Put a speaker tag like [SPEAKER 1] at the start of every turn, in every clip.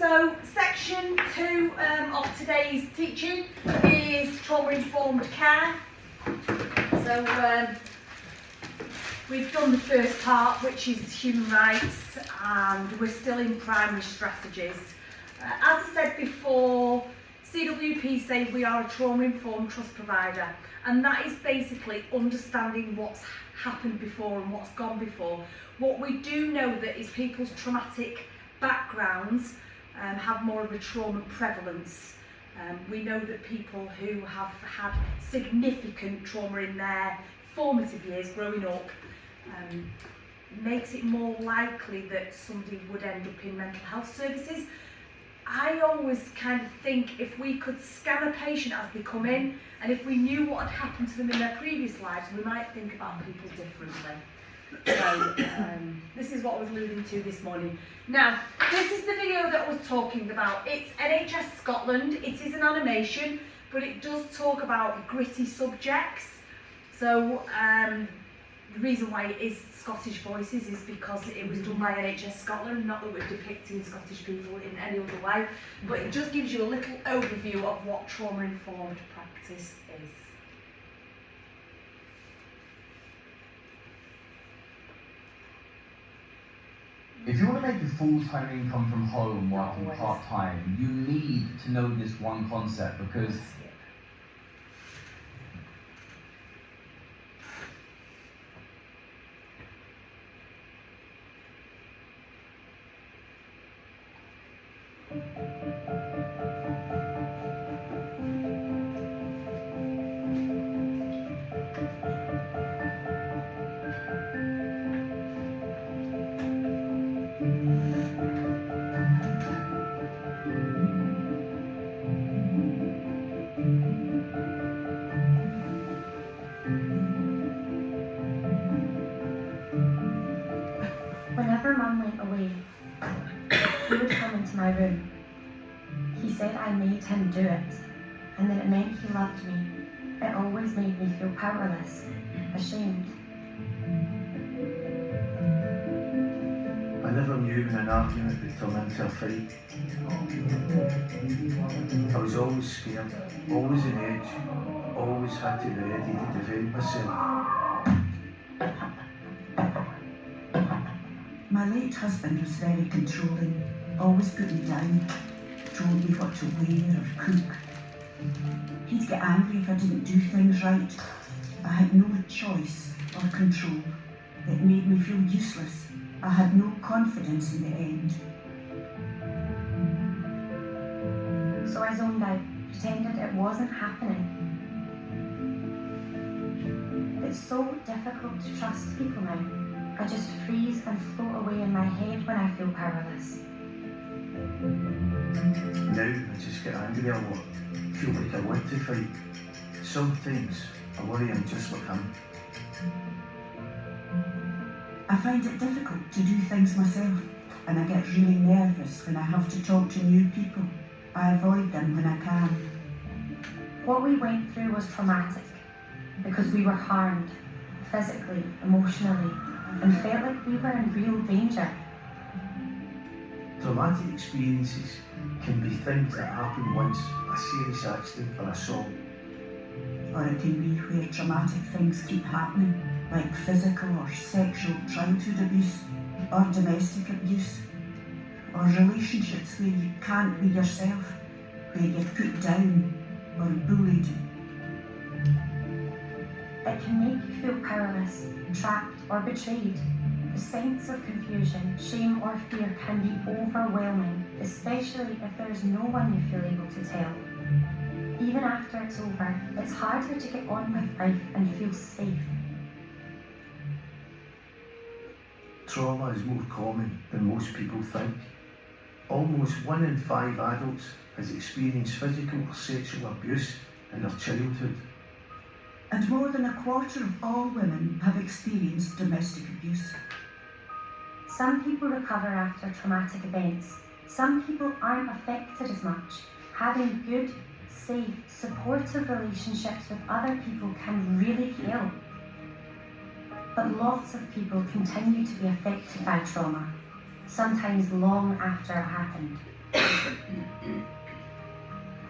[SPEAKER 1] So section 2 of today's teaching is trauma-informed care. So we've done the first part, which is human rights, and we're still in primary strategies. As I said before, CWP say we are a trauma-informed trust provider, and that is basically understanding what's happened before and what's gone before. What we do know that is people's traumatic backgrounds have more of a trauma prevalence. We know that people who have had significant trauma in their formative years growing up makes it more likely that somebody would end up in mental health services. I always kind of think if we could scan a patient as they come in, and if we knew what had happened to them in their previous lives, we might think about people differently. So this is what I was alluding to this morning. Now, this is the video that I was talking about. It's NHS Scotland. It is an animation, but it does talk about gritty subjects. So the reason why it is Scottish voices is because it was done by NHS Scotland, not that we're depicting Scottish people in any other way, but it just gives you a little overview of what trauma-informed practice is.
[SPEAKER 2] If you want to make a full-time income from home working part-time, you need to know this one concept, because
[SPEAKER 3] whenever Mum went away, he would come into my room. He said I made him do it, and that it meant he loved me. It always made me feel powerless, ashamed.
[SPEAKER 4] I never knew when an argument would turn into a fight. I was always scared, always on edge, always had to be ready to defend myself.
[SPEAKER 5] My late husband was very controlling, always put me down, told me what to wear or cook. He'd get angry if I didn't do things right. I had no choice or control. It made me feel useless. I had no confidence in the end.
[SPEAKER 3] So I zoned out, pretended it wasn't happening. It's so difficult to trust people now. I just freeze and float away in my head when I feel powerless.
[SPEAKER 4] Now I just get angry a lot, feel like I want to fight. Sometimes I worry I'm just like him.
[SPEAKER 5] I find it difficult to do things myself, and I get really nervous when I have to talk to new people. I avoid them when I can.
[SPEAKER 3] What we went through was traumatic because we were harmed, physically, emotionally, and felt like we were in real danger.
[SPEAKER 4] Traumatic experiences can be things that happen once, a serious accident or assault.
[SPEAKER 5] Or it can be where traumatic things keep happening, like physical or sexual childhood abuse, or domestic abuse, or relationships where you can't be yourself, where you're put down or bullied.
[SPEAKER 3] It can make you feel powerless, trapped or betrayed. The sense of confusion, shame or fear can be overwhelming, especially if there is no one you feel able to tell. Even after it's over, it's harder to get on with life and feel safe.
[SPEAKER 4] Trauma is more common than most people think. Almost 1 in 5 adults has experienced physical or sexual abuse in their childhood.
[SPEAKER 5] And more than a quarter of all women have experienced domestic abuse.
[SPEAKER 3] Some people recover after traumatic events. Some people aren't affected as much. Having good, safe, supportive relationships with other people can really heal. But lots of people continue to be affected by trauma, sometimes long after it happened.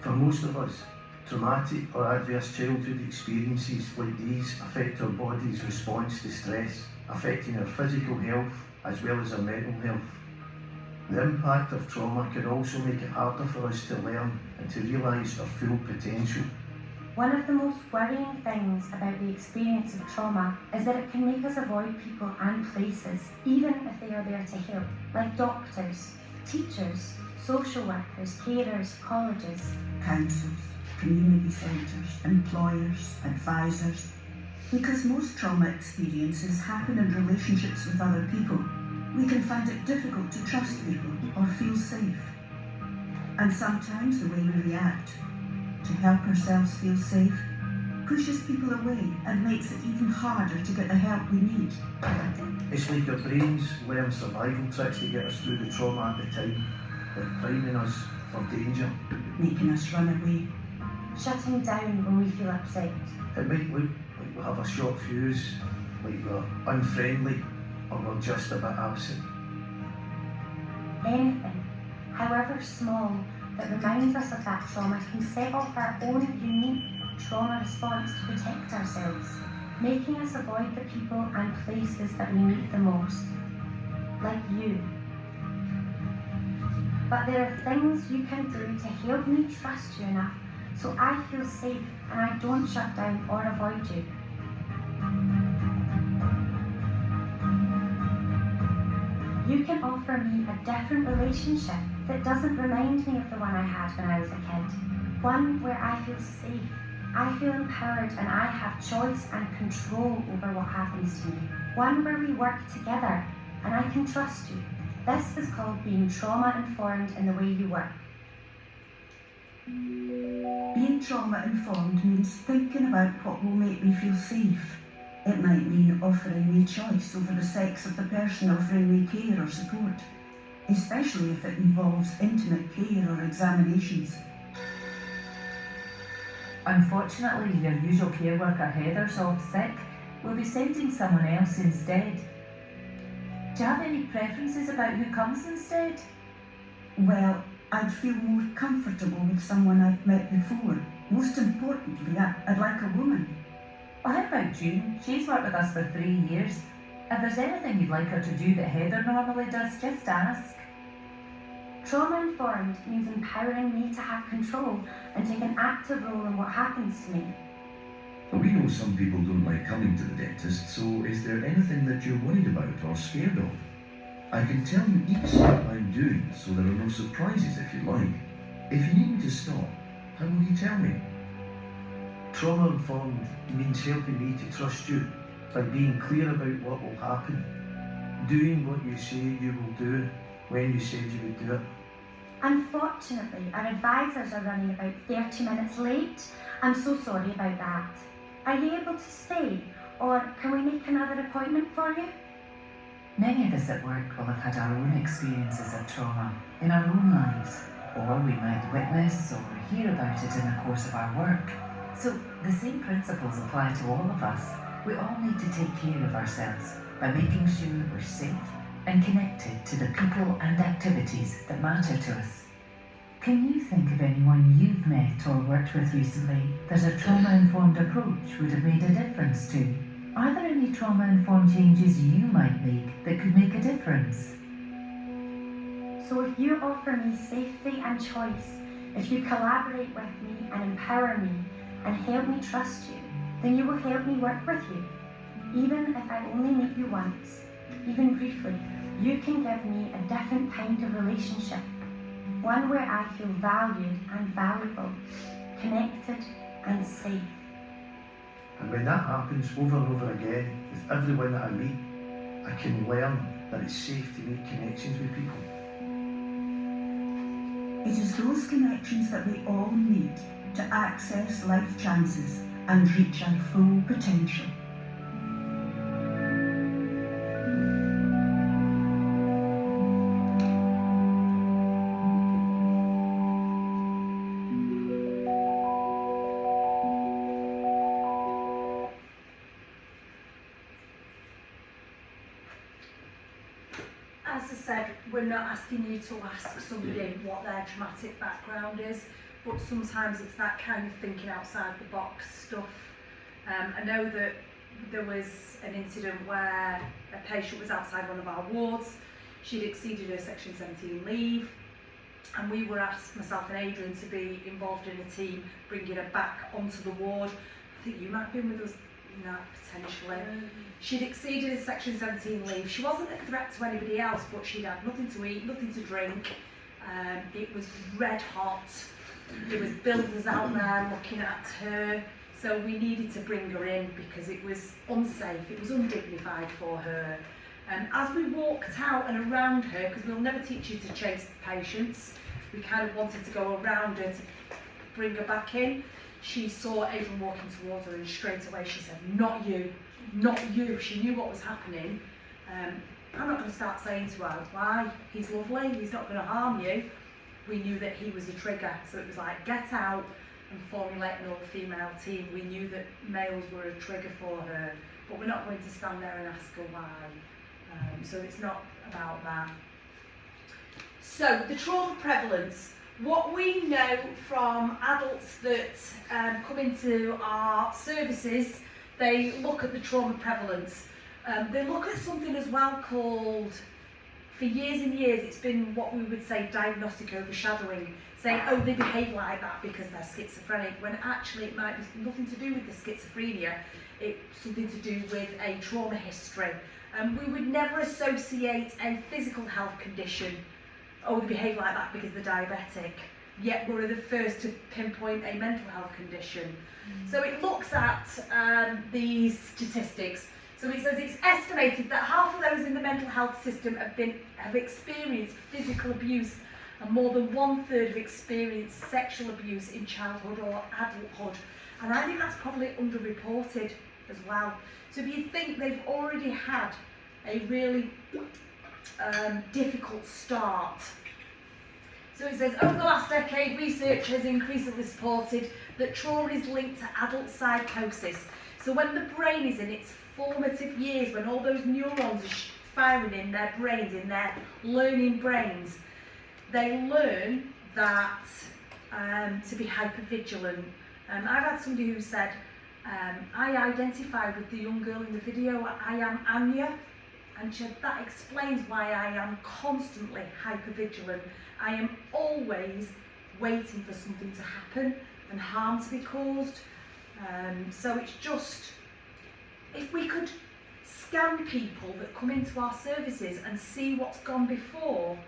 [SPEAKER 4] For most of us, traumatic or adverse childhood experiences like these affect our body's response to stress, affecting our physical health as well as our mental health. The impact of trauma can also make it harder for us to learn and to realise our full potential.
[SPEAKER 3] One of the most worrying things about the experience of trauma is that it can make us avoid people and places, even if they are there to help, like doctors, teachers, social workers, carers, colleges.
[SPEAKER 5] Councils, community centres, employers, advisors. Because most trauma experiences happen in relationships with other people, we can find it difficult to trust people or feel safe. And sometimes the way we react to help ourselves feel safe pushes people away and makes it even harder to get the help we need.
[SPEAKER 4] It's like our brains learn survival tricks to get us through the trauma at the time. They're priming us for danger.
[SPEAKER 5] Making us run away.
[SPEAKER 3] Shutting down when we feel upset.
[SPEAKER 4] It might look like we have a short fuse, like we're unfriendly, or we're just a bit absent.
[SPEAKER 3] Anything, however small, that reminds us of that trauma can set off our own unique trauma response to protect ourselves, making us avoid the people and places that we need the most, like you. But there are things you can do to help me trust you enough so I feel safe and I don't shut down or avoid you. You can offer me a different relationship that doesn't remind me of the one I had when I was a kid. One where I feel safe, I feel empowered, and I have choice and control over what happens to me. One where we work together and I can trust you. This is called being trauma-informed in the way you work.
[SPEAKER 5] Being trauma-informed means thinking about what will make me feel safe. It might mean offering me choice over the sex of the person offering me care or support, especially if it involves intimate care or examinations.
[SPEAKER 6] Unfortunately, your usual care worker Heather's off sick. We'll be sending someone else instead. Do you have any preferences about who comes instead?
[SPEAKER 5] Well, I'd feel more comfortable with someone I've met before. Most importantly, I'd like a woman.
[SPEAKER 6] Well, how about June? She's worked with us for 3 years. If there's anything you'd like her to do that Heather normally does, just ask.
[SPEAKER 3] Trauma-informed means empowering me to have control and take an active role in what happens to me.
[SPEAKER 7] But we know some people don't like coming to the dentist, so is there anything that you're worried about or scared of? I can tell you each step I'm doing, so there are no surprises if you like. If you need me to stop, how will you tell me?
[SPEAKER 4] Trauma-informed means helping me to trust you by being clear about what will happen, doing what you say you will do when you said you would do it.
[SPEAKER 3] Unfortunately, our advisors are running about 30 minutes late. I'm so sorry about that. Are you able to stay, or can we make another appointment for you?
[SPEAKER 6] Many of us at work will have had our own experiences of trauma in our own lives, or we might witness or hear about it in the course of our work. So the same principles apply to all of us. We all need to take care of ourselves by making sure we're safe and connected to the people and activities that matter to us. Can you think of anyone you've met or worked with recently that a trauma-informed approach would have made a difference to? Are there any trauma-informed changes you might make that could make a difference?
[SPEAKER 3] So if you offer me safety and choice, if you collaborate with me and empower me and help me trust you, then you will help me work with you. Even if I only meet you once, even briefly, you can give me a different kind of relationship. One where I feel valued and valuable, connected and safe.
[SPEAKER 4] And when that happens over and over again with everyone that I meet, I can learn that it's safe to make connections with people.
[SPEAKER 5] It is those connections that we all need to access life chances and reach our full potential.
[SPEAKER 1] as I said, we're not asking you to ask somebody what their traumatic background is, but sometimes it's that kind of thinking outside the box stuff. I know that there was an incident where a patient was outside one of our wards. She'd exceeded her Section 17 leave, and we were asked, myself and Adrian, to be involved in a team bringing her back onto the ward. I think you might have been with us, potentially. She'd exceeded her Section 17 leave. She wasn't a threat to anybody else, but she'd had nothing to eat, nothing to drink. It was red hot. There was builders out there looking at her. So we needed to bring her in because it was unsafe, it was undignified for her. As we walked out and around her, because we'll never teach you to chase patients, we kind of wanted to go around her to bring her back in. She saw Adrian walking towards her and straight away she said, "Not you, not you." She knew what was happening. I'm not going to start saying to her, "Why? He's lovely, he's not going to harm you." We knew that he was a trigger, so it was like, get out and formulate an all-female team. We knew that males were a trigger for her, but we're not going to stand there and ask her why. So it's not about that. So the trauma prevalence. What we know from adults that come into our services, they look at the trauma prevalence. They look at something as well called, for years and years, it's been what we would say diagnostic overshadowing, saying, oh, they behave like that because they're schizophrenic, when actually it might be nothing to do with the schizophrenia, it's something to do with a trauma history. We would never associate a physical health condition, oh, they behave like that because they're diabetic, yet we're the first to pinpoint a mental health condition. So it looks at these statistics. So it says it's estimated that half of those in the mental health system have experienced physical abuse, and more than 1/3 have experienced sexual abuse in childhood or adulthood. And I think that's probably underreported as well. So if you think they've already had a really difficult start. So it says, over the last decade, research has increasingly supported that trauma is linked to adult psychosis. So when the brain is in its formative years, when all those neurons are firing in their brains, in their learning brains, they learn that to be hypervigilant. I've had somebody who said, I identify with the young girl in the video, I am Anya, and she said, that explains why I am constantly hypervigilant. I am always waiting for something to happen and harm to be caused. So it's just, if we could scan people that come into our services and see what's gone before,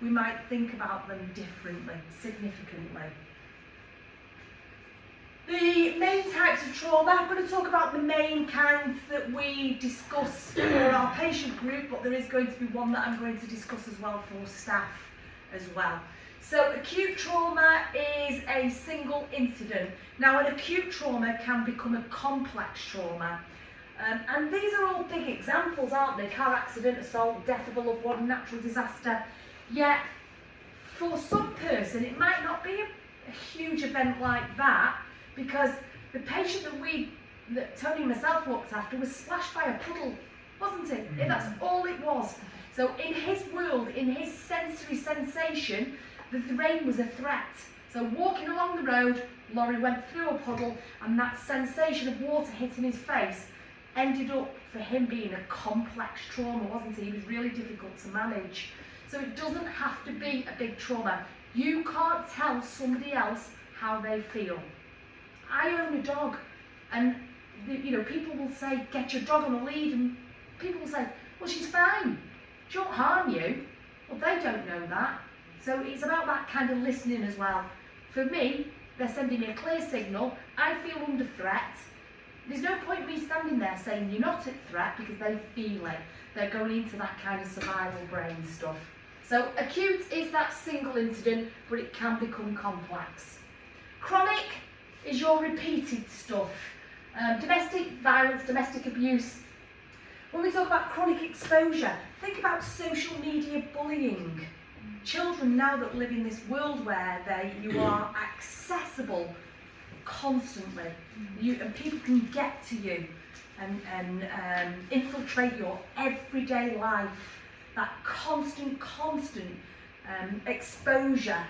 [SPEAKER 1] we might think about them differently, significantly. The main types of trauma, I'm going to talk about the main kinds that we discuss for our patient group, but there is going to be one that I'm going to discuss as well for staff as well. So acute trauma is a single incident. Now an acute trauma can become a complex trauma. And these are all big examples, aren't they? Car accident, assault, death of a loved one, natural disaster. Yet for some person it might not be a huge event like that, because the patient that Tony and myself looked after was splashed by a puddle, wasn't it? Mm-hmm. That's all it was. So in his world, in his sensory sensation, the rain was a threat. So walking along the road, Laurie went through a puddle, and that sensation of water hitting his face ended up for him being a complex trauma, wasn't it? He was really difficult to manage. So it doesn't have to be a big trauma. You can't tell somebody else how they feel. I own a dog, and people will say, get your dog on a lead, and people will say, well, she's fine, she won't harm you. Well, they don't know that. So it's about that kind of listening as well. For me, they're sending me a clear signal, I feel under threat. There's no point me standing there saying you're not at threat, because they feel it. They're going into that kind of survival brain stuff. So acute is that single incident, but it can become complex. Chronic is your repeated stuff. Domestic violence, domestic abuse. When we talk about chronic exposure, think about social media bullying. Children now that live in this world where you are accessible constantly, and people can get to you and infiltrate your everyday life. that constant exposure,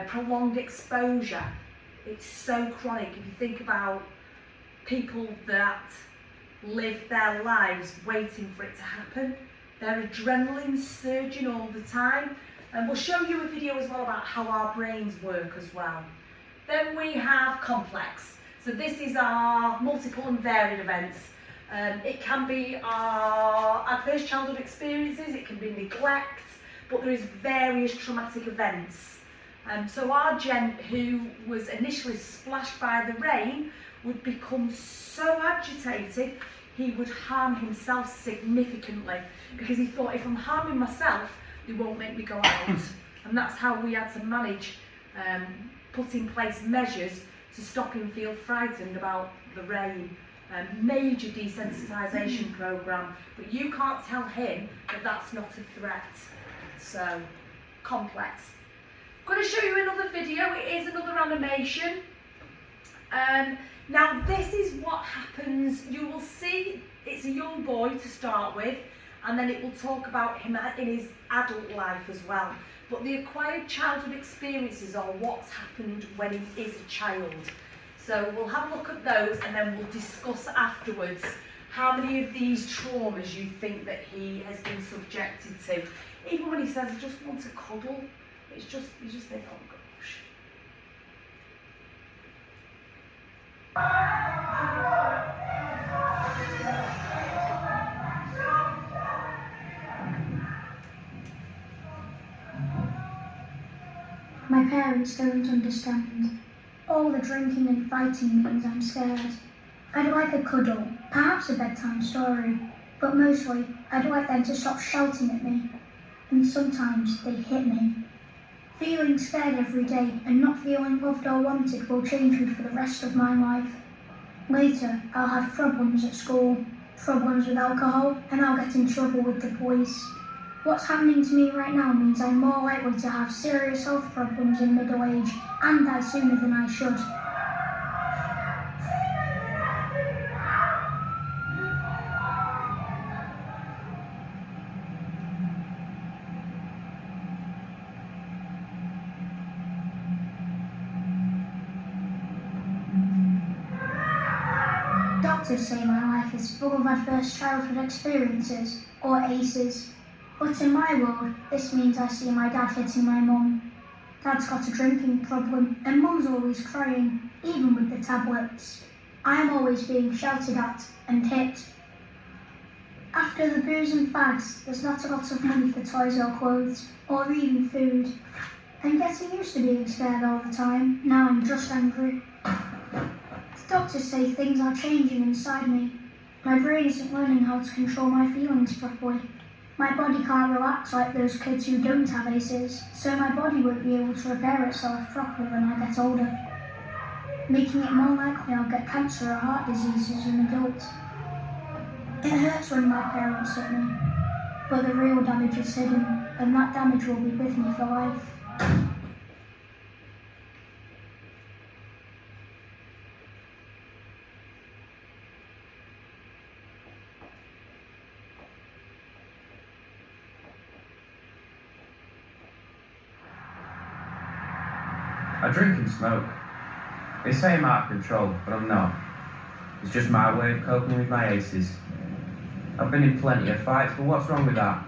[SPEAKER 1] prolonged exposure, it's so chronic. If you think about people that live their lives waiting for it to happen, their adrenaline's surging all the time. And we'll show you a video as well about how our brains work as well. Then we have complex. So this is our multiple and varied events. It can be our adverse childhood experiences, it can be neglect, but there is various traumatic events. So our gent who was initially splashed by the rain would become so agitated he would harm himself significantly, because he thought, if I'm harming myself, they won't make me go out. And that's how we had to manage, put in place measures to stop him feel frightened about the rain. Major desensitisation programme, but you can't tell him that that's not a threat. So, complex. I'm going to show you another video. It is another animation. Now this is what happens. You will see it's a young boy to start with, and then it will talk about him in his adult life as well. But the acquired childhood experiences are what's happened when he is a child. So we'll have a look at those, and then we'll discuss afterwards how many of these traumas you think that he has been subjected to. Even when he says, I just want to cuddle, it's just, you just think, oh gosh.
[SPEAKER 8] My parents don't understand. All the drinking and fighting means I'm scared. I'd like a cuddle, perhaps a bedtime story, but mostly I'd like them to stop shouting at me. And sometimes they hit me. Feeling scared every day and not feeling loved or wanted will change me for the rest of my life. Later, I'll have problems at school, problems with alcohol, and I'll get in trouble with the police. What's happening to me right now means I'm more likely to have serious health problems in middle age and die sooner than I should. Doctors say my life is full of adverse childhood experiences, or ACEs. But in my world, this means I see my dad hitting my mum. Dad's got a drinking problem, and mum's always crying, even with the tablets. I'm always being shouted at and hit. After the booze and fags, there's not a lot of money for toys or clothes, or even food. I'm getting used to being scared all the time. Now I'm just angry. The doctors say things are changing inside me. My brain isn't learning how to control my feelings properly. My body can't relax like those kids who don't have ACEs, so my body won't be able to repair itself properly when I get older, making it more likely I'll get cancer or heart disease as an adult. It hurts when my parents hit me, but the real damage is hidden, and that damage will be with me for life.
[SPEAKER 9] I drink and smoke. They say I'm out of control, but I'm not. It's just my way of coping with my ACEs. I've been in plenty of fights, but what's wrong with that?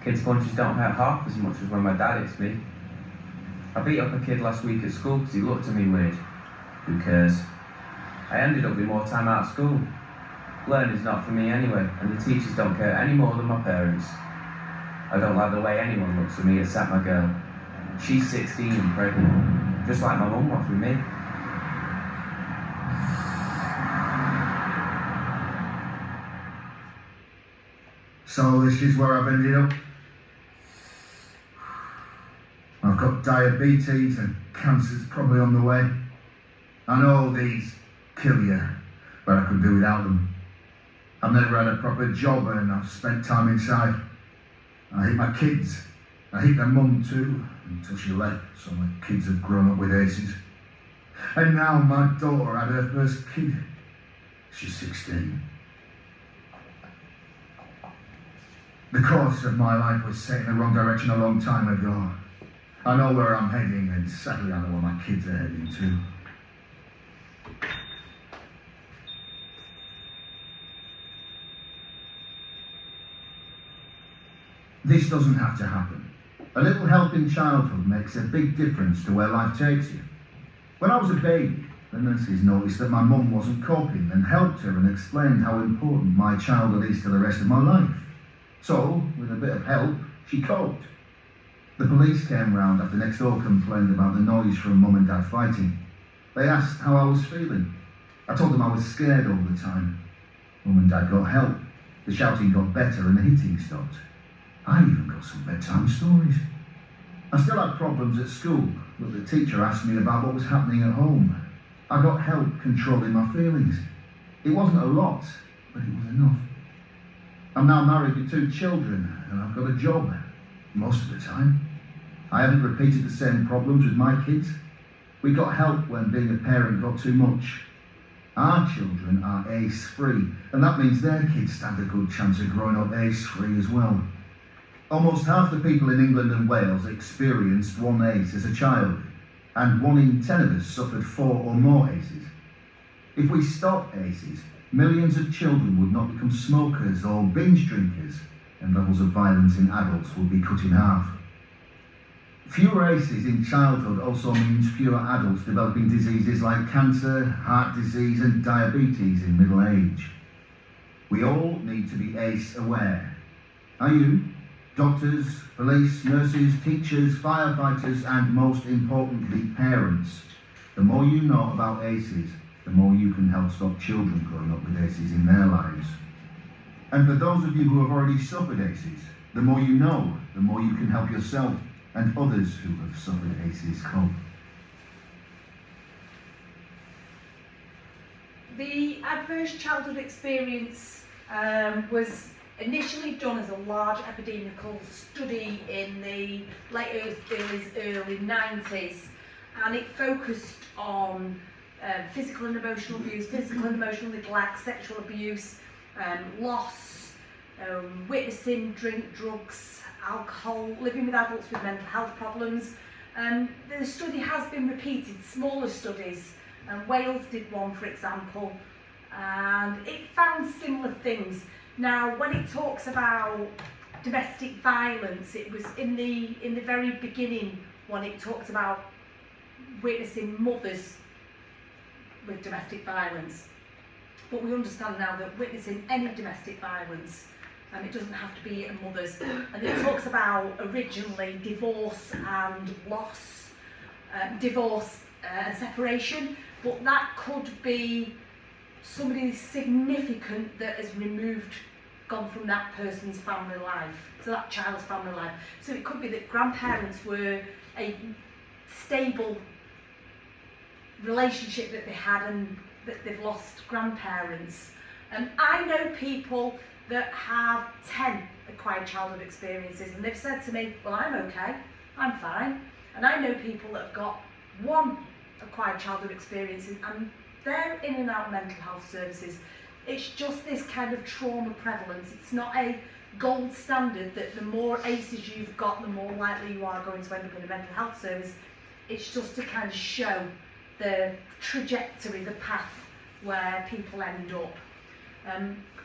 [SPEAKER 9] Kids' punches don't hurt half as much as when my dad hits me. I beat up a kid last week at school because he looked at me weird. Who cares? I ended up with more time out of school. Learning's not for me anyway, and the teachers don't care any more than my parents. I don't like the way anyone looks at me except my girl. She's 16 and pregnant, just like my mum was with me.
[SPEAKER 10] So this is where I've ended up. I've got diabetes and cancer's probably on the way. I know these kill you, but I could do without them. I've never had a proper job and I've spent time inside. I hate my kids. I hate their mum too, until she left, so my kids have grown up with ACEs. And now my daughter had her first kid. She's 16. The course of my life was set in the wrong direction a long time ago. I know where I'm heading, and sadly I know where my kids are heading too. This doesn't have to happen. A little help in childhood makes a big difference to where life takes you. When I was a baby, the nurses noticed that my mum wasn't coping and helped her and explained how important my childhood is to the rest of my life. So, with a bit of help, she coped. The police came round after next door complained about the noise from Mum and Dad fighting. They asked how I was feeling. I told them I was scared all the time. Mum and Dad got help. The shouting got better and the hitting stopped. I even got some bedtime stories. I still had problems at school, but the teacher asked me about what was happening at home. I got help controlling my feelings. It wasn't a lot, but it was enough. I'm now married with 2 children, and I've got a job, most of the time. I haven't repeated the same problems with my kids. We got help when being a parent got too much. Our children are ACE-free, and that means their kids stand a good chance of growing up ACE-free as well. Almost half the people in England and Wales experienced 1 ACE as a child, and 1 in 10 of us suffered 4 or more ACEs. If we stopped ACEs, millions of children would not become smokers or binge drinkers, and levels of violence in adults would be cut in half. Fewer ACEs in childhood also means fewer adults developing diseases like cancer, heart disease and diabetes in middle age. We all need to be ACE aware. Are you? Doctors, police, nurses, teachers, firefighters and most importantly parents. The more you know about ACEs, the more you can help stop children growing up with ACEs in their lives. And for those of you who have already suffered ACEs, the more you know, the more you can help yourself and others who have suffered ACEs cope.
[SPEAKER 1] The adverse childhood experience was initially done as a large epidemiological study in the late early 90s, and it focused on physical and emotional abuse, physical and emotional neglect, sexual abuse, loss, witnessing drink, drugs, alcohol, living with adults with mental health problems. The study has been repeated, smaller studies. Wales did one, for example, and it found similar things. Now, when it talks about domestic violence, it was in the very beginning when it talks about witnessing mothers with domestic violence. But we understand now that witnessing any domestic violence, it doesn't have to be a mother's. And it talks about originally divorce and loss, divorce and separation, but that could be somebody significant that has gone from that person's family life, so that child's family life. So it could be that grandparents were a stable relationship that they had and that they've lost grandparents. I know people that have 10 acquired childhood experiences and they've said to me, well, I'm okay, I'm fine. And I know people that have got 1 acquired childhood experience and they're in and out mental health services. It's just this kind of trauma prevalence. It's not a gold standard that the more ACEs you've got, the more likely you are going to end up in a mental health service. It's just to kind of show the trajectory, the path where people end up.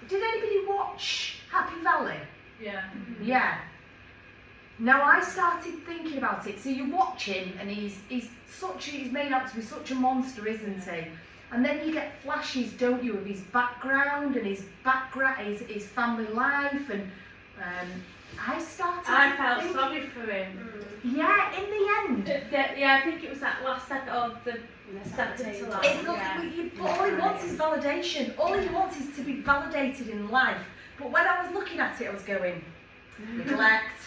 [SPEAKER 1] Did anybody watch Happy Valley?
[SPEAKER 11] Yeah.
[SPEAKER 1] Yeah. Now I started thinking about it. So you watch him and he's made out to be such a monster, isn't he? And then you get flashes, don't you, of his background and his family life, and I
[SPEAKER 11] felt sorry for him.
[SPEAKER 1] Yeah, in the end.
[SPEAKER 11] Yeah, I think it was that last second of the second to last.
[SPEAKER 1] All he wants is validation. All he wants is to be validated in life. But when I was looking at it, I was going, neglect,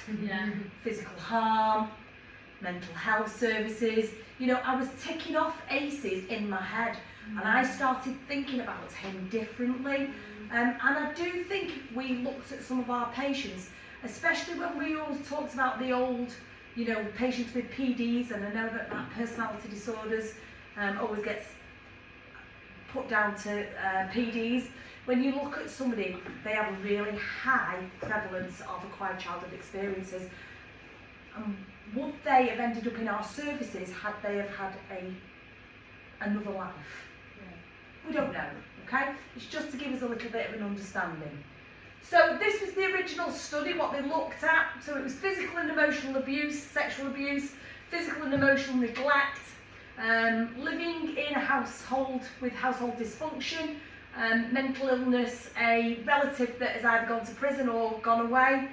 [SPEAKER 1] physical harm, mental health services. You know, I was ticking off ACEs in my head. And I started thinking about him differently. And I do think if we looked at some of our patients, especially when we always talked about the old, you know, patients with PDs, and I know that personality disorders always gets put down to PDs. when you look at somebody, they have a really high prevalence of acquired childhood experiences. Would they have ended up in our services had they have had another life? We don't know, okay? It's just to give us a little bit of an understanding. So this was the original study, what they looked at. So it was physical and emotional abuse, sexual abuse, physical and emotional neglect, living in a household with household dysfunction, mental illness, a relative that has either gone to prison or gone away,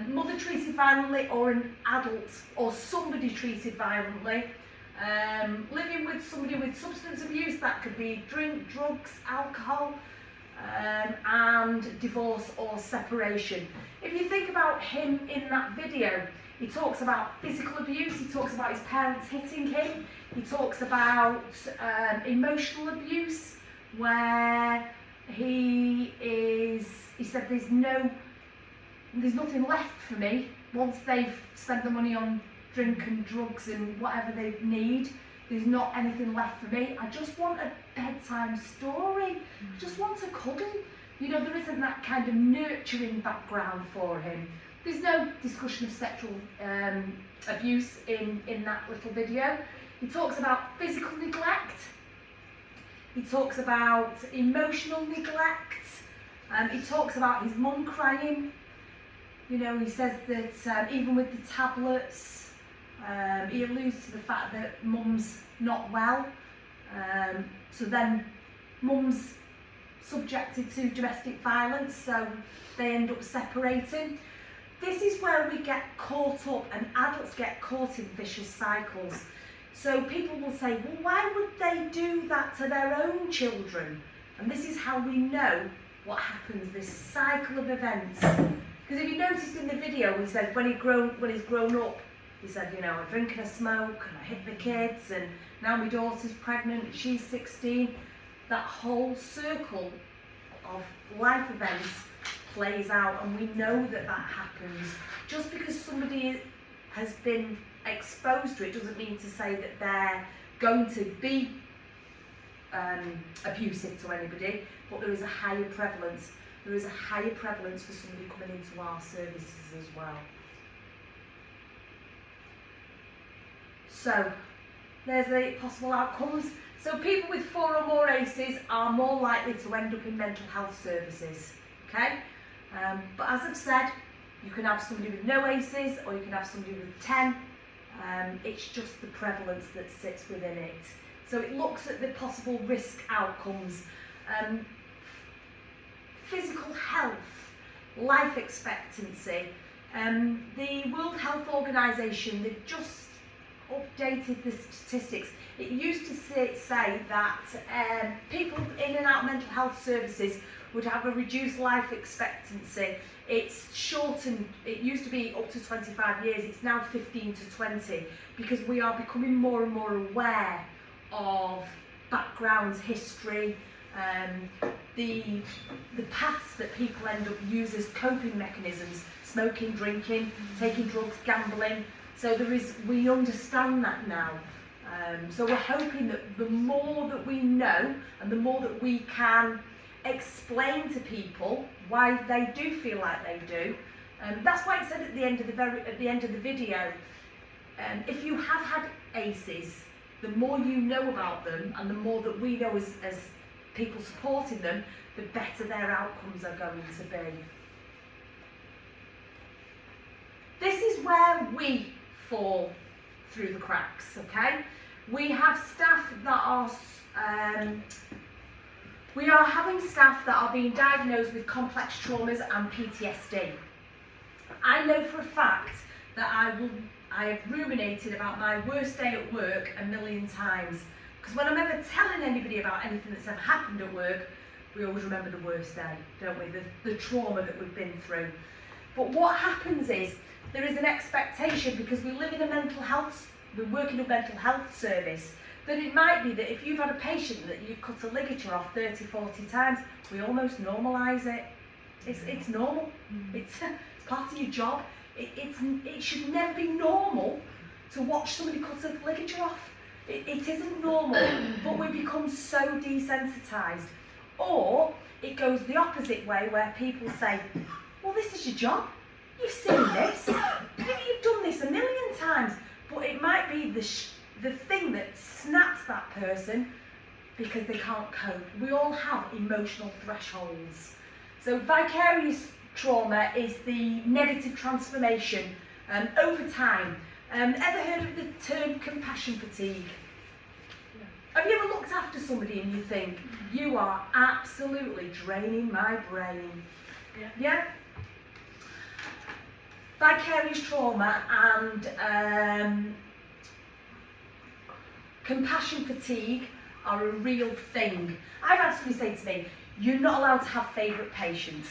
[SPEAKER 1] mother treated violently or an adult or somebody treated violently, living with somebody with substance abuse, that could be drink, drugs, alcohol, and divorce or separation. If you think about him in that video, he talks about physical abuse, he talks about his parents hitting him, he talks about emotional abuse, where he said there's nothing left for me once they've spent the money on drink and drugs and whatever they need. There's not anything left for me. I just want a bedtime story. I just want to cuddle. You know, there isn't that kind of nurturing background for him. There's no discussion of sexual abuse in that little video. He talks about physical neglect. He talks about emotional neglect. He talks about his mum crying. You know, he says that even with the tablets, he alludes to the fact that mum's not well. So then mum's subjected to domestic violence, so they end up separating. This is where we get caught up, and adults get caught in vicious cycles. So people will say, well, why would they do that to their own children? And this is how we know what happens, this cycle of events. Because if you noticed in the video, he said when he's grown up, he said, you know, I drink and I smoke and I hit the kids, and now my daughter's pregnant, she's 16. That whole circle of life events plays out, and we know that happens. Just because somebody has been exposed to it doesn't mean to say that they're going to be abusive to anybody, but there is a higher prevalence. There is a higher prevalence for somebody coming into our services as well. So, there's the possible outcomes. So people with 4 or more ACEs are more likely to end up in mental health services, okay? But as I've said, you can have somebody with no ACEs or you can have somebody with 10. It's just the prevalence that sits within it. So it looks at the possible risk outcomes. Physical health, life expectancy. The World Health Organization, they've just updated the statistics. It used to say that people in and out of mental health services would have a reduced life expectancy. It's shortened. It used to be up to 25 years. It's now 15 to 20 because we are becoming more and more aware of backgrounds, history, the paths that people end up using as coping mechanisms: smoking, drinking, taking drugs, gambling. So we understand that now. So we're hoping that the more that we know and the more that we can explain to people why they do feel like they do, that's why it said at the end of the video, if you have had ACEs, the more you know about them and the more that we know as people supporting them, the better their outcomes are going to be. This is where we fall through the cracks, okay? We have staff that are, we are having staff that are being diagnosed with complex traumas and PTSD. I know for a fact that I have ruminated about my worst day at work a million times, because when I'm ever telling anybody about anything that's ever happened at work, we always remember the worst day, don't we? The trauma that we've been through. But what happens is, there is an expectation, because we live in a mental health, we work in a mental health service, that it might be that if you've had a patient that you've cut a ligature off 30, 40 times, we almost normalise it. It's normal. It's part of your job. It should never be normal to watch somebody cut a ligature off. It isn't normal, but we become so desensitised. Or it goes the opposite way where people say, well, this is your job. You've seen this. You've done this a million times. But it might be the thing that snaps that person because they can't cope. We all have emotional thresholds. So vicarious trauma is the negative transformation over time. Ever heard of the term compassion fatigue? Have you ever looked after somebody and you think, you are absolutely draining my brain? Yeah? Vicarious trauma and compassion fatigue are a real thing. I've had somebody say to me, you're not allowed to have favourite patients.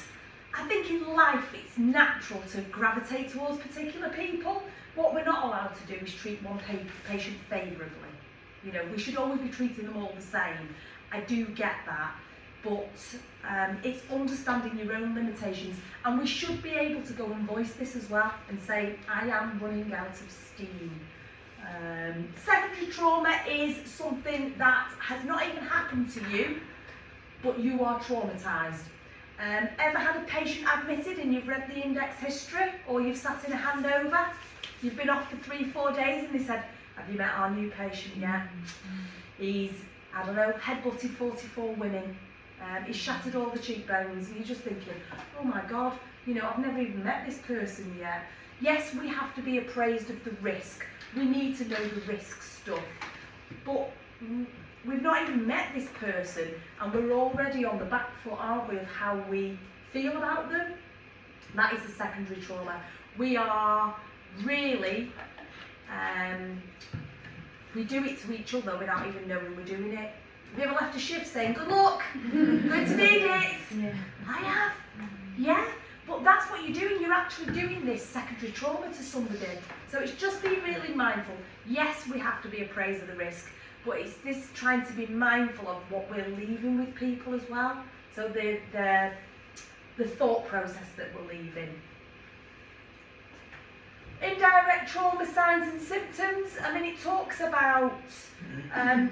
[SPEAKER 1] I think in life it's natural to gravitate towards particular people. What we're not allowed to do is treat one patient favourably. You know, we should always be treating them all the same. I do get that, but it's understanding your own limitations, and we should be able to go and voice this as well and say, I am running out of steam. Secondary trauma is something that has not even happened to you, but you are traumatised. Ever had a patient admitted and you've read the index history, or you've sat in a handover, you've been off for 3-4 days and they said, have you met our new patient yet? He's, I don't know, headbutted 44 women, he's shattered all the cheekbones, and you're just thinking, oh my God, you know, I've never even met this person yet. Yes, we have to be appraised of the risk. We need to know the risk stuff. But we've not even met this person and we're already on the back foot, aren't we, of how we feel about them? That is a secondary trauma. We are really, we do it to each other without even knowing we're doing it. Have you ever left a shift saying, good luck, going to need it? Yeah. I have, yeah. But that's what you're doing, you're actually doing this secondary trauma to somebody. So it's just being really mindful. Yes, we have to be appraised of the risk, but it's this trying to be mindful of what we're leaving with people as well. So the thought process that we're leaving. Indirect trauma signs and symptoms. I mean, it talks about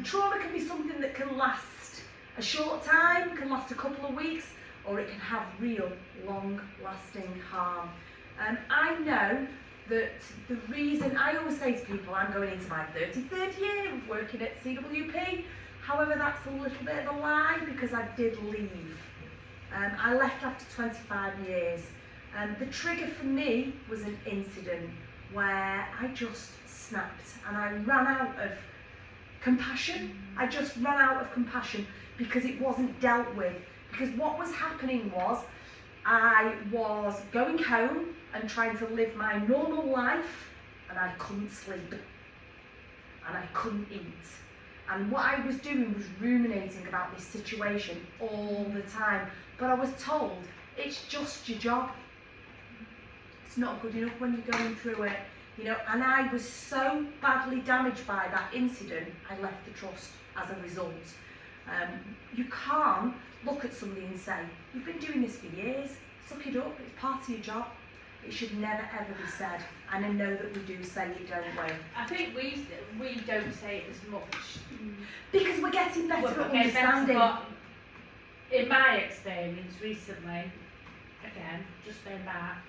[SPEAKER 1] trauma can be something that can last a short time, can last a couple of weeks, or it can have real long-lasting harm. I know that the reason, I always say to people, I'm going into my 33rd year of working at CWP. However, that's a little bit of a lie because I did leave. I left after 25 years. The trigger for me was an incident where I just snapped and I ran out of compassion. I just ran out of compassion because it wasn't dealt with. Because what was happening was I was going home and trying to live my normal life, and I couldn't sleep and I couldn't eat. And what I was doing was ruminating about this situation all the time. But I was told, it's just your job. It's not good enough when you're going through it, you know. And I was so badly damaged by that incident, I left the trust as a result. You can't look at somebody and say, you've been doing this for years, suck it up, it's part of your job. It should never ever be said, and I know that we do say it, don't we?
[SPEAKER 11] I think we don't say it as much.
[SPEAKER 1] Because we're getting better at understanding.
[SPEAKER 11] But in my experience recently, again, just going back,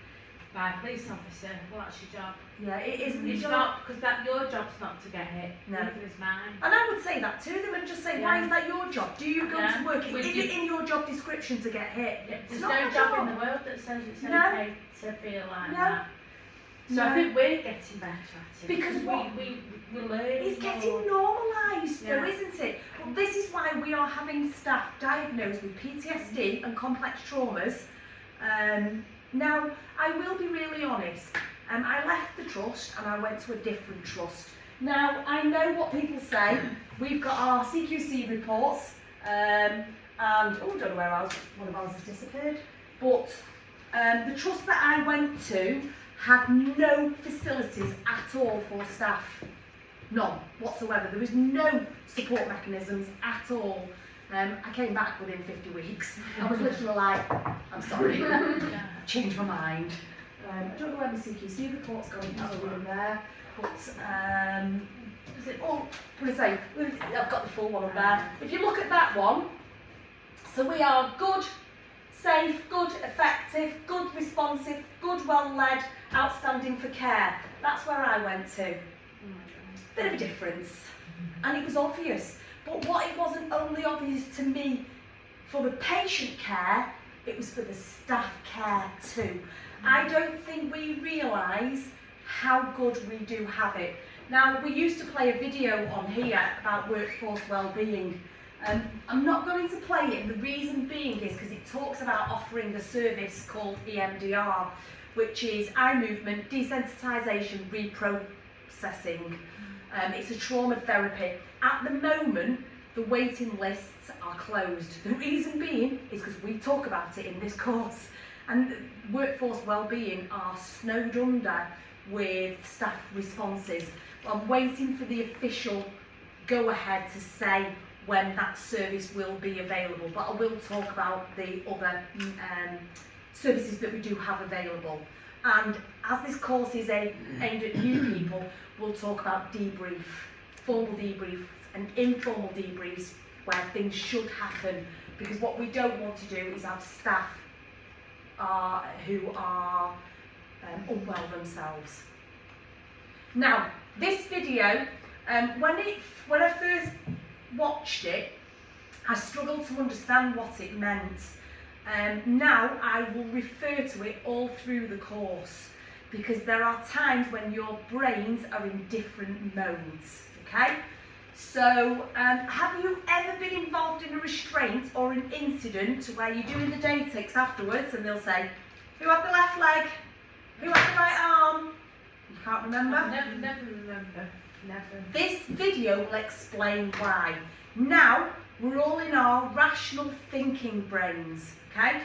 [SPEAKER 11] by a police officer, well, that's your job.
[SPEAKER 1] Yeah, it isn't your
[SPEAKER 11] It's
[SPEAKER 1] job.
[SPEAKER 11] not, because that your job's not to get hit,
[SPEAKER 1] No.
[SPEAKER 11] neither is mine.
[SPEAKER 1] And I would say that to them and just say, why is that your job? Do you go to work? Is it in your job description to get hit?
[SPEAKER 11] Yeah,
[SPEAKER 1] It's
[SPEAKER 11] there's
[SPEAKER 1] not
[SPEAKER 11] no
[SPEAKER 1] your
[SPEAKER 11] job in the world that says it's
[SPEAKER 1] No.
[SPEAKER 11] okay to feel like
[SPEAKER 1] No.
[SPEAKER 11] that. So
[SPEAKER 1] No.
[SPEAKER 11] I think we're getting better at it.
[SPEAKER 1] Because what-
[SPEAKER 11] we learn
[SPEAKER 1] It's
[SPEAKER 11] more.
[SPEAKER 1] getting normalised though,
[SPEAKER 11] Yeah.
[SPEAKER 1] isn't it? Well, this is why we are having staff diagnosed with PTSD and complex traumas. Now, I will be really honest. I left the trust and I went to a different trust. Now, I know what people say. We've got our CQC reports, and I don't know where else, one of ours has disappeared. But the trust that I went to had no facilities at all for staff. None whatsoever. There was no support mechanisms at all. I came back within 50 weeks. I was literally like, I'm sorry, I've changed my mind. I don't know where the CQC report's going, there's a room there, but is it all, I'm going to say, I've got the full one up there. If you look at that one, so we are good, safe, good, effective, good, responsive, good, well-led, outstanding for care. That's where I went to. Bit of a difference. And it was obvious. But what it wasn't only obvious to me for the patient care, it was for the staff care too. I don't think we realise how good we do have it. Now, we used to play a video on here about workforce wellbeing. I'm not going to play it, and the reason being is because it talks about offering a service called EMDR, which is eye movement, desensitisation, reprocessing. It's a trauma therapy. At the moment, the waiting lists are closed. The reason being is because we talk about it in this course. And workforce wellbeing are snowed under with staff responses. I'm waiting for the official go-ahead to say when that service will be available, but I will talk about the other services that we do have available. And as this course is aimed at new people, we'll talk about debrief, formal debriefs and informal debriefs where things should happen, because what we don't want to do is have staff who are unwell themselves. Now, this video, when I first watched it, I struggled to understand what it meant. Now I will refer to it all through the course, because there are times when your brains are in different modes, okay? So, have you ever been involved in a restraint or an incident where you're doing the datics afterwards and they'll say, who had the left leg? Who had the right arm? You can't remember?
[SPEAKER 11] Never remember. Never.
[SPEAKER 1] This video will explain why. Now, we're all in our rational thinking brains, okay?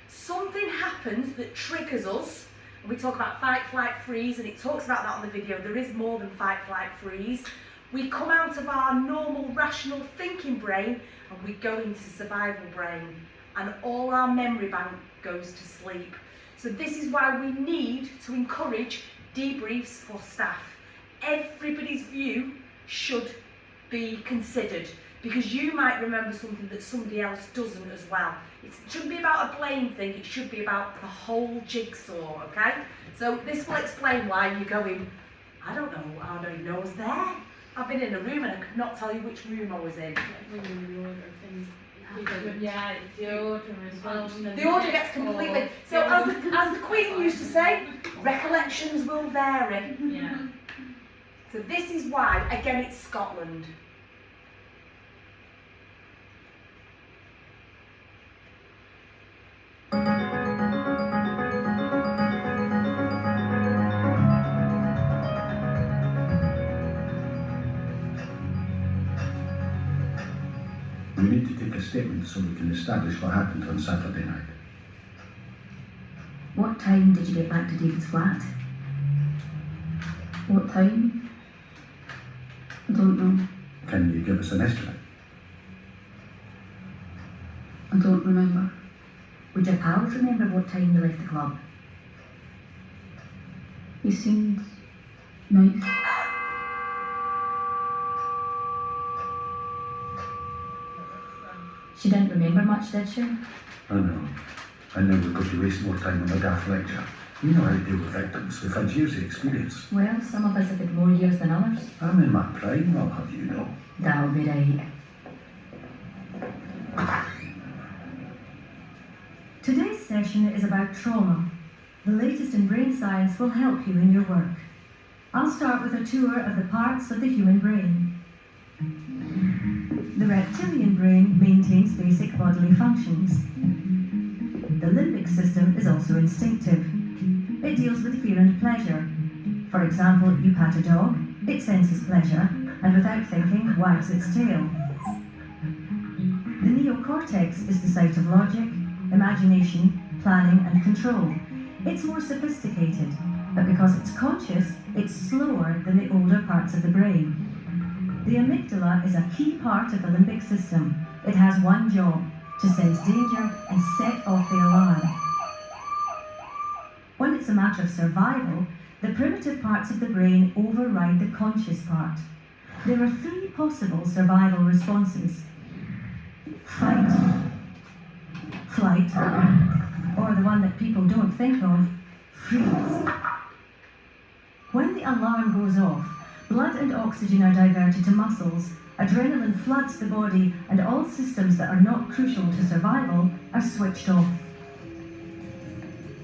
[SPEAKER 1] Something happens that triggers us, and we talk about fight, flight, freeze, and it talks about that on the video. There is more than fight, flight, freeze. We come out of our normal rational thinking brain and we go into survival brain, and all our memory bank goes to sleep. So this is why we need to encourage debriefs for staff. Everybody's view should be considered, because you might remember something that somebody else doesn't as well. It shouldn't be about a blame thing, it should be about the whole jigsaw, okay? So this will explain why you're going, I don't know, I don't even know I was there. I've been in a room and I could not tell you which room I was in.
[SPEAKER 11] Yeah, the order as well.
[SPEAKER 1] The order gets completely... So as the Queen used to say, recollections will vary.
[SPEAKER 11] Yeah.
[SPEAKER 1] So this is why, again, it's Scotland.
[SPEAKER 4] We need to take a statement so we can establish what happened on Saturday night.
[SPEAKER 3] What time did you get back to David's flat? What time? I don't know.
[SPEAKER 4] Can you give us an estimate?
[SPEAKER 3] I don't remember. Would your pals remember what time you left the club? He seemed nice. She didn't remember much, did she?
[SPEAKER 4] I know. I know we've got to waste more time on a daft lecture. You know how to deal with victims. We've had years of experience.
[SPEAKER 3] Well, some of us have had more years than others.
[SPEAKER 4] I'm in my prime, I'll have you know.
[SPEAKER 3] That'll be right. Today's session is about trauma. The latest in brain science will help you in your work. I'll start with a tour of the parts of the human brain. The reptilian brain maintains basic bodily functions. The limbic system is also instinctive. It deals with fear and pleasure. For example, you pat a dog, it senses pleasure, and without thinking, wags its tail. The neocortex is the site of logic, imagination, planning, and control. It's more sophisticated, but because it's conscious, it's slower than the older parts of the brain. The amygdala is a key part of the limbic system. It has one job, to sense danger and set off the alarm. When it's a matter of survival, the primitive parts of the brain override the conscious part. There are three possible survival responses: fight,
[SPEAKER 12] flight, or the one that people don't think of, freeze. When the alarm goes off, blood and oxygen are diverted to muscles, adrenaline floods the body, and all systems that are not crucial to survival are switched off.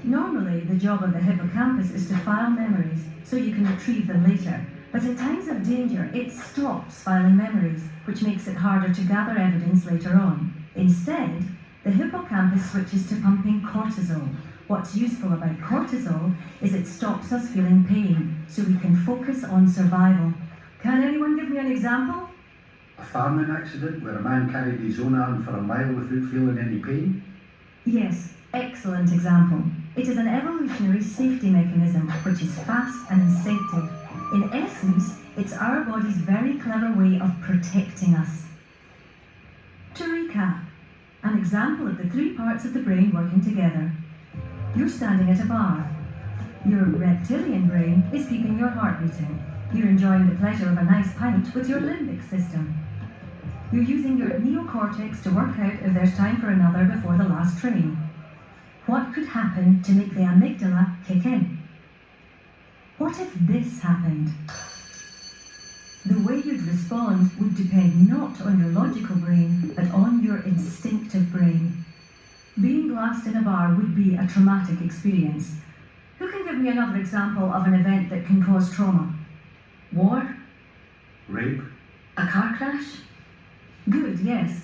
[SPEAKER 12] Normally, the job of the hippocampus is to file memories so you can retrieve them later, but in times of danger, it stops filing memories, which makes it harder to gather evidence later on. Instead, the hippocampus switches to pumping cortisol. What's useful about cortisol is it stops us feeling pain, so we can focus on survival. Can anyone give me an example?
[SPEAKER 13] A farming accident where a man carried his own arm for a mile without feeling any pain?
[SPEAKER 12] Yes, excellent example. It is an evolutionary safety mechanism which is fast and instinctive. In essence, it's our body's very clever way of protecting us. To recap, an example of the three parts of the brain working together. You're standing at a bar. Your reptilian brain is keeping your heart beating. You're enjoying the pleasure of a nice pint with your limbic system. You're using your neocortex to work out if there's time for another before the last train. What could happen to make the amygdala kick in? What if this happened? The way you'd respond would depend not on your logical brain, but on your instinctive brain. Being glassed in a bar would be a traumatic experience. Who can give me another example of an event that can cause trauma? War?
[SPEAKER 13] Rape?
[SPEAKER 12] A car crash? Good, yes.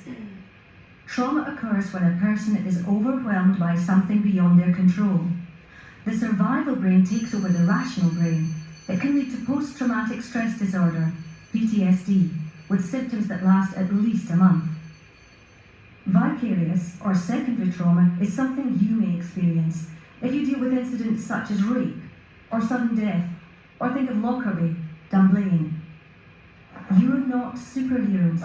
[SPEAKER 12] Trauma occurs when a person is overwhelmed by something beyond their control. The survival brain takes over the rational brain. It can lead to post-traumatic stress disorder, PTSD, with symptoms that last at least a month. Vicarious or secondary trauma is something you may experience if you deal with incidents such as rape or sudden death, or think of Lockerbie, Dunblane. You're not superheroes.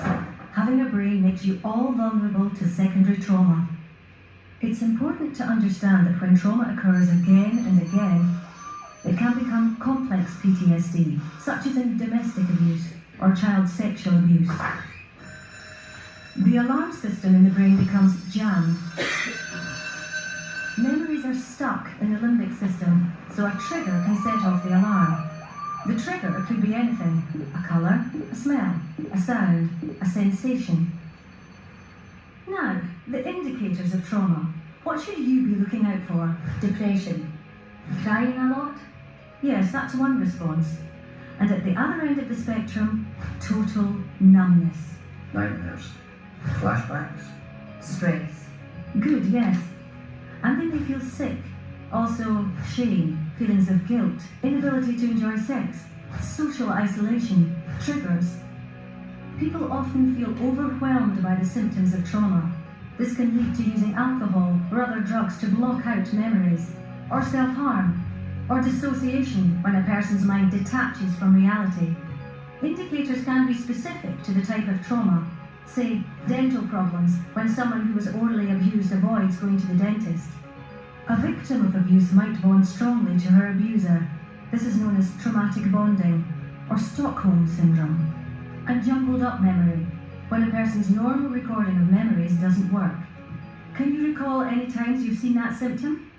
[SPEAKER 12] Having a brain makes you all vulnerable to secondary trauma. It's important to understand that when trauma occurs again and again, it can become complex PTSD, such as in domestic abuse or child sexual abuse. The alarm system in the brain becomes jammed. Memories are stuck in the limbic system, so a trigger can set off the alarm. The trigger could be anything: a colour, a smell, a sound, a sensation. Now, the indicators of trauma. What should you be looking out for? Depression. Crying a lot? Yes, that's one response. And at the other end of the spectrum, total numbness.
[SPEAKER 13] Nightmares? Flashbacks?
[SPEAKER 12] Stress. Good, yes. And they may feel sick. Also, shame, feelings of guilt, inability to enjoy sex, social isolation, triggers. People often feel overwhelmed by the symptoms of trauma. This can lead to using alcohol or other drugs to block out memories, or self-harm, or dissociation when a person's mind detaches from reality. Indicators can be specific to the type of trauma. Say, dental problems, when someone who was orally abused avoids going to the dentist. A victim of abuse might bond strongly to her abuser. This is known as traumatic bonding, or Stockholm syndrome. And jumbled up memory, when a person's normal recording of memories doesn't work. Can you recall any times you've seen that symptom?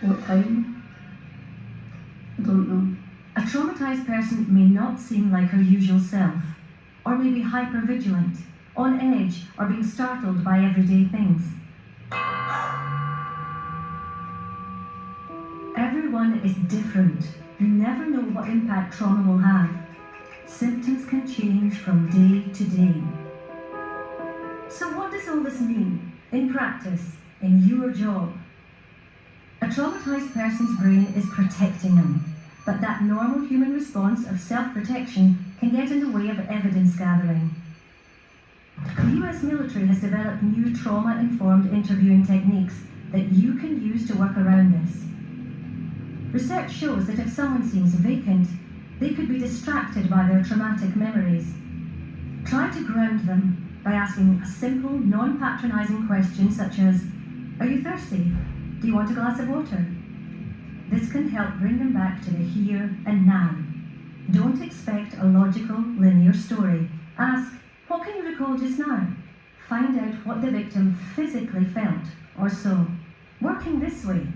[SPEAKER 14] What time? I don't know.
[SPEAKER 12] A traumatized person may not seem like her usual self, or may be hypervigilant, on edge, or being startled by everyday things. Everyone is different. You never know what impact trauma will have. Symptoms can change from day to day. So what does all this mean in practice, in your job? A traumatized person's brain is protecting them, but that normal human response of self-protection can get in the way of evidence gathering. The US military has developed new trauma-informed interviewing techniques that you can use to work around this. Research shows that if someone seems vacant, they could be distracted by their traumatic memories. Try to ground them by asking a simple, non-patronizing question such as, "Are you thirsty? Do you want a glass of water?" This can help bring them back to the here and now. Don't expect a logical, linear story. Ask, "What can you recall just now?" find out what the victim physically felt or saw. Working this way,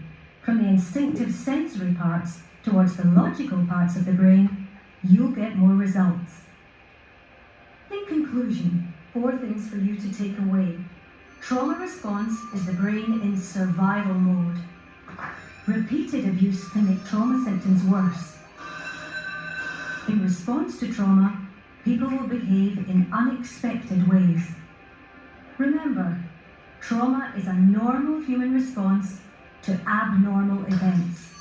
[SPEAKER 12] from the instinctive sensory parts towards the logical parts of the brain, you'll get more results. In conclusion, 4 things for you to take away. Trauma response is the brain in survival mode. Repeated abuse can make trauma symptoms worse. In response to trauma, people will behave in unexpected ways. Remember, trauma is a normal human response to abnormal events.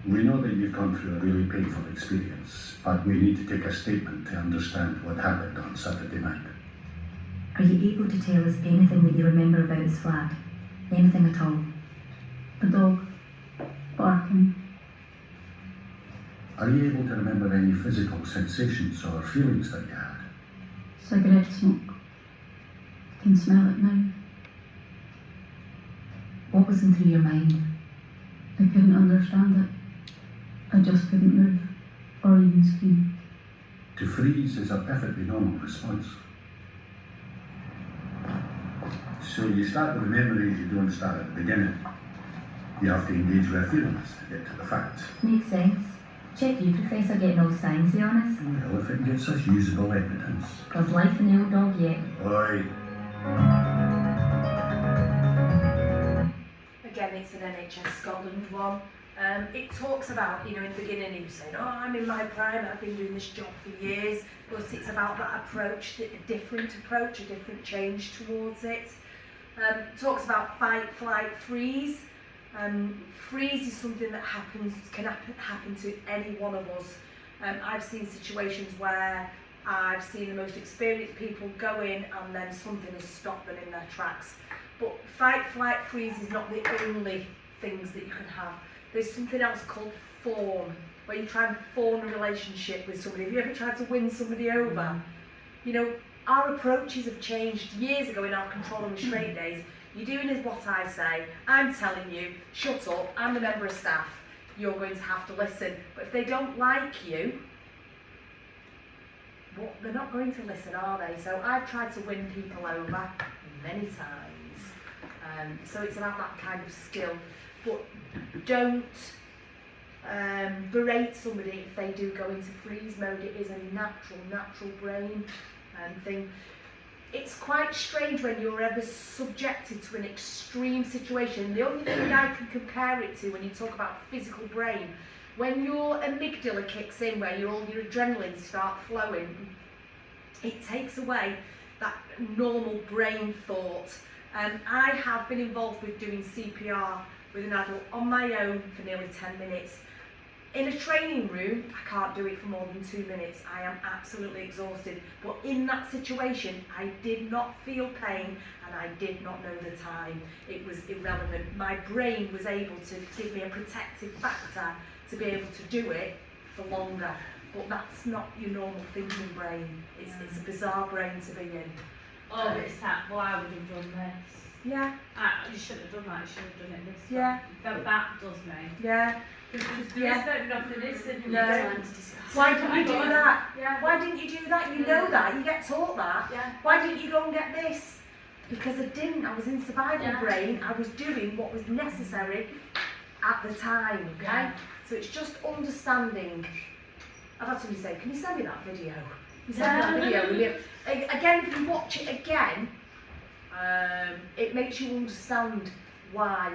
[SPEAKER 13] We know that you've gone through a really painful experience, but we need to take a statement to understand what happened on Saturday night.
[SPEAKER 12] Are you able to tell us anything that you remember about his flat? Anything at all?
[SPEAKER 14] A dog barking.
[SPEAKER 13] Are you able to remember any physical sensations or feelings that you had?
[SPEAKER 14] Cigarette smoke. Can smell it now.
[SPEAKER 12] What was in through your mind?
[SPEAKER 14] I couldn't understand it. I just couldn't move or even scream.
[SPEAKER 13] To freeze is a perfectly normal response. So you start with the memories, you don't start at the beginning. You have to engage with feelings to get to the facts.
[SPEAKER 12] Makes sense. Check you, Professor, getting all sciencey on us.
[SPEAKER 13] Well, if it gets us usable evidence.
[SPEAKER 12] Cause life in the old dog yet.
[SPEAKER 13] Oi.
[SPEAKER 1] Again, it's an NHS Scotland one. It talks about, in the beginning he was saying, oh, I'm in my prime, I've been doing this job for years, but it's about that approach, a different change towards it. Talks about fight, flight, freeze. Freeze is something that can happen to any one of us. I've seen situations where I've seen the most experienced people go in and then something has stopped them in their tracks. But fight, flight, freeze is not the only things that you can have. There's something else called fawn, where you try and fawn a relationship with somebody. Have you ever tried to win somebody over? Our approaches have changed years ago in our control and restraint days. You're doing is what I say. I'm telling you, shut up, I'm the member of staff. You're going to have to listen. But if they don't like you, well, they're not going to listen, are they? So I've tried to win people over many times. So it's about that kind of skill. But don't berate somebody if they do go into freeze mode. It is a natural brain thing. It's quite strange when you're ever subjected to an extreme situation. The only thing I can compare it to when you talk about physical brain, when your amygdala kicks in, where all your adrenaline start flowing, it takes away that normal brain thought. I have been involved with doing CPR with an adult on my own for nearly 10 minutes. In a training room, I can't do it for more than 2 minutes. I am absolutely exhausted. But in that situation, I did not feel pain and I did not know the time. It was irrelevant. My brain was able to give me a protective factor to be able to do it for longer. But that's not your normal thinking brain. It's a bizarre brain to be in.
[SPEAKER 11] Oh, it's that, well, I would have done this.
[SPEAKER 1] Yeah.
[SPEAKER 11] You shouldn't have done that, you should have done it this
[SPEAKER 1] Yeah.
[SPEAKER 11] time. That does me.
[SPEAKER 1] Yeah.
[SPEAKER 11] There's nothing is in
[SPEAKER 1] No. Why didn't you do that? Yeah. Why didn't you do that? You know that. You get taught that.
[SPEAKER 11] Yeah.
[SPEAKER 1] Why didn't you go and get this? Because I didn't. I was in survival
[SPEAKER 11] Yeah.
[SPEAKER 1] brain. I was doing what was necessary at the time. Okay.
[SPEAKER 11] Yeah.
[SPEAKER 1] So it's just understanding. I've had somebody say, "Can you send me that video?" You send me that video. Will you? Again, if you watch it again, it makes you understand why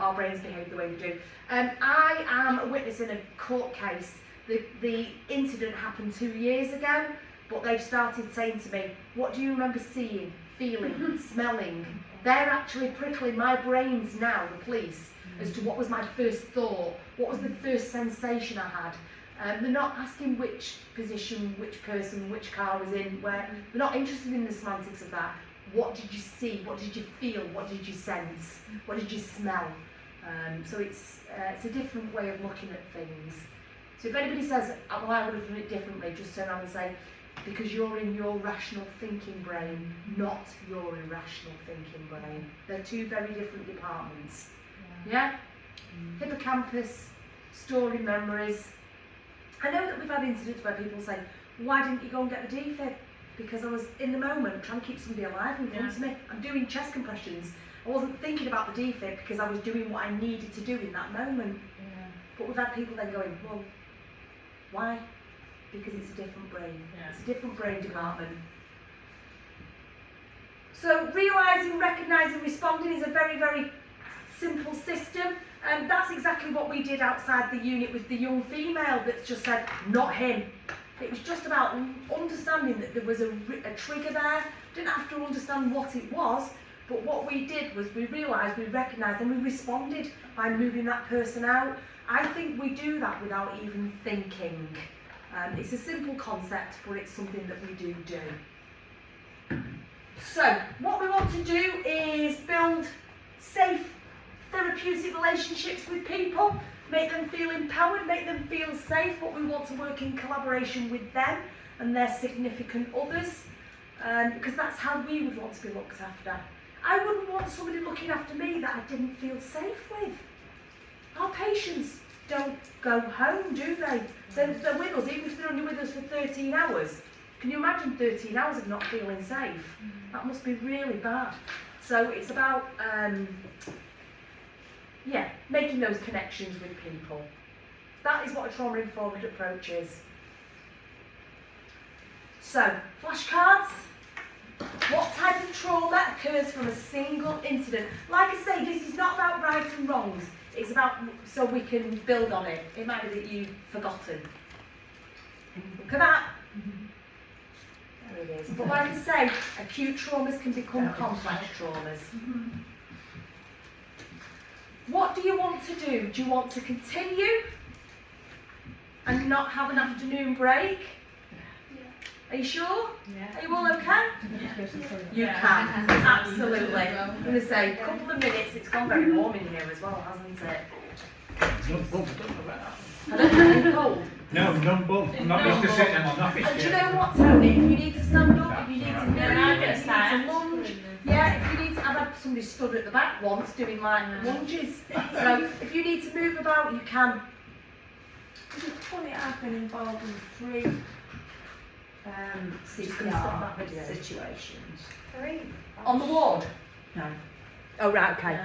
[SPEAKER 1] our brains behave the way they do. I am a witness in a court case. The incident happened 2 years ago, but they've started saying to me, what do you remember seeing, feeling, smelling? They're actually prickling my brains now, the police, as to what was my first thought, what was the first sensation I had. They're not asking which position, which person, which car was in, where. They're not interested in the semantics of that. What did you see? What did you feel? What did you sense? What did you smell? So it's a different way of looking at things. So if anybody says, well, I would have done it differently, just turn around and say, because you're in your rational thinking brain, not your irrational thinking brain. They're two very different departments. Yeah? Hippocampus, storing memories. I know that we've had incidents where people say, why didn't you go and get the defib? Because I was in the moment trying to keep somebody alive in front of me. I'm doing chest compressions. I wasn't thinking about the defib because I was doing what I needed to do in that moment.
[SPEAKER 11] Yeah.
[SPEAKER 1] But we've had people then going, well, why? Because it's a different brain.
[SPEAKER 11] Yeah.
[SPEAKER 1] It's a different brain department. So realising, recognising, responding is a very, very simple system. And that's exactly what we did outside the unit with the young female that just said, not him. It was just about understanding that there was a trigger there. Didn't have to understand what it was, but what we did was we realised, we recognised, and we responded by moving that person out. I think we do that without even thinking. It's a simple concept, but it's something that we do. So, what we want to do is build safe therapeutic relationships with people, make them feel empowered, make them feel safe, but we want to work in collaboration with them and their significant others, because that's how we would want to be looked after. I wouldn't want somebody looking after me that I didn't feel safe with. Our patients don't go home, do they? They're with us, even if they're only with us for 13 hours. Can you imagine 13 hours of not feeling safe? That must be really bad. So it's about making those connections with people. That is what a trauma-informed approach is. So, flashcards. What type of trauma occurs from a single incident? Like I say, this is not about right and wrongs. It's about so we can build on it. It might be that you've forgotten. Look at that. There it is. But like I say, acute traumas can become complex traumas. What do you want to do? Do you want to continue and not have an afternoon break? Are you sure?
[SPEAKER 11] Yeah.
[SPEAKER 1] Are you all okay?
[SPEAKER 11] Yeah.
[SPEAKER 1] You can, absolutely. I'm going to say, a couple of minutes, it's gone very warm in here as well, hasn't it? I don't know, are you cold?
[SPEAKER 15] No, I'm not used to sitting on nothing.
[SPEAKER 1] And do you know what, Tony? If you need to stand up, if you need to move, if you need to lunge, if you need to, I've had somebody stood at the back once doing like lunges. So if you need to move about, you can.
[SPEAKER 16] It's funny, I've been involved in 3 CPR situations.
[SPEAKER 1] 3? On the ward?
[SPEAKER 16] No.
[SPEAKER 1] Oh, right, okay.